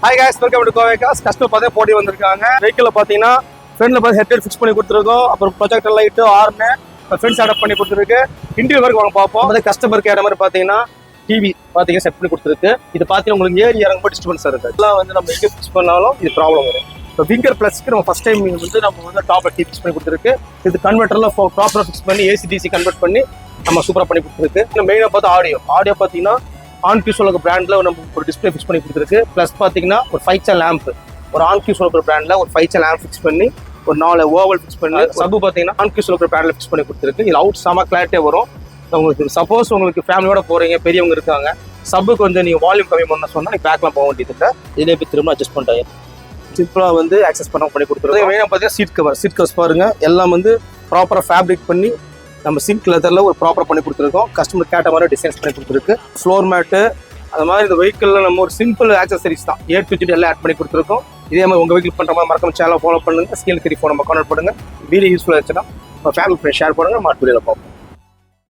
Hi guys, welcome to Kovai காஸ். Customer பார்த்தா போட்டி வந்திருக்காங்க. வெஹிக்கிள் பார்த்தீங்கன்னா ஃப்ரண்ட்ல பார்த்து ஹெட்லைட் ஃபிக்ஸ் பண்ணி கொடுத்துருக்கோம். அப்புறம் ப்ரொஜெக்டர் லைட்டு ஆர்னு ஃப்ரெண்ட் செட்டப் பண்ணி கொடுத்துருக்கு. இன்டீரியர் வரைக்கும் வாங்க பார்ப்போம். அது கஸ்டமருக்கு ஏற மாதிரி பார்த்தீங்கன்னா டிவி பார்த்தீங்கன்னா செட் பண்ணி கொடுத்துருக்கு. இது பார்த்தீங்கன்னா உங்களுக்கு ஏறி இறங்கும்போது டிஸ்டர்பன்ஸ் இருக்குது. இதெல்லாம் வந்து நம்ம எங்கே ஃபிக்ஸ் பண்ணாலும் இது ப்ராப்ளம் வரும். இப்போ ஃபிங்கர் ப்ளஸ்க்கு நம்ம ஃபஸ்ட் டைம் வந்து நம்ம வந்து டாப்ல டிவி ஃபிக்ஸ் பண்ணி கொடுத்துருக்கு. இது கன்வெர்ட்டரில் ப்ராப்பராக ஃபிக்ஸ் பண்ணி ஏசி கன்வெர்ட் பண்ணி நம்ம சூப்பராக பண்ணி கொடுத்துருக்கு. இன்னும் மெயினாக பார்த்து ஆடியோ பார்த்தீங்கன்னா ஆன்கியூசோலோக பிராண்டில் நம்ம ஒரு டிஸ்பிளே ஃபிக்ஸ் பண்ணி கொடுத்துருக்கு. ப்ளஸ் பார்த்தீங்கன்னா ஒரு 5 சேனல் லேம்ப், ஒரு ஆன்கியூசோலோக பிராண்டில் ஒரு 5 சேனல் லேம்ப் ஃபிக்ஸ் பண்ணி ஒரு 4 ஓவல் ஃபிக்ஸ் பண்ணி சப்பு பார்த்தீங்கன்னா ஆன்கியூசோலோக பிராண்டில் ஃபிக்ஸ் பண்ணி கொடுத்துருக்கு. இது அவுட் செம கிளாரிட்டியாக வரும். உங்களுக்கு சப்போஸ் உங்களுக்கு ஃபேமிலியோட போகிறீங்க, பெரியவங்க இருக்காங்க, சப்பு கொஞ்சம் நீங்கள் வால்யூம் கம்மி பண்ண சொன்னால் நீங்கள் பேக்லாம் போக வேண்டியது இதே போய் திரும்ப அட்ஜஸ்ட் பண்ணிட்டாங்க. சிம்பிளாக வந்து ஆக்சஸ் பண்ணி கொடுத்துருக்கு. மெயினாக பார்த்தீங்கன்னா சீட் கவர்ஸ் பாருங்கள், எல்லாம் வந்து ப்ராப்பராக ஃபேப்ரிக் பண்ணி நம்ம சில்க் லெதரில் ஒரு ப்ராப்பராக பண்ணி கொடுத்துருக்கோம். கஸ்டமர் கேட்ட மாதிரி டிசைன்ஸ் பண்ணி கொடுத்துருக்கு. ஃப்ளோர் மேட்டு அது மாதிரி இந்த வெஹிக்கிளில் நம்ம ஒரு சிம்பிள் ஆக்சசரிஸ் தான் A to Z எல்லாம் ஆட் பண்ணி கொடுத்துருக்கோம். இதே மாதிரி உங்கள் வெஹிக்கிள் பண்ணுற மாதிரி மறக்காம சேனலை ஃபாலோ பண்ணுங்கள். ஸ்கீல் 3 ஃபோன் நம்ம கான்டெக்ட் பண்ணுங்கள். வீடியோ யூஸ்ஃபுல்லாக இருந்துச்சுன்னா உங்கள் ஃபேமிலி ஃப்ரெண்ட் ஷேர் பண்ணுங்கள். மாட்டு வீடியோவில் பார்ப்போம்.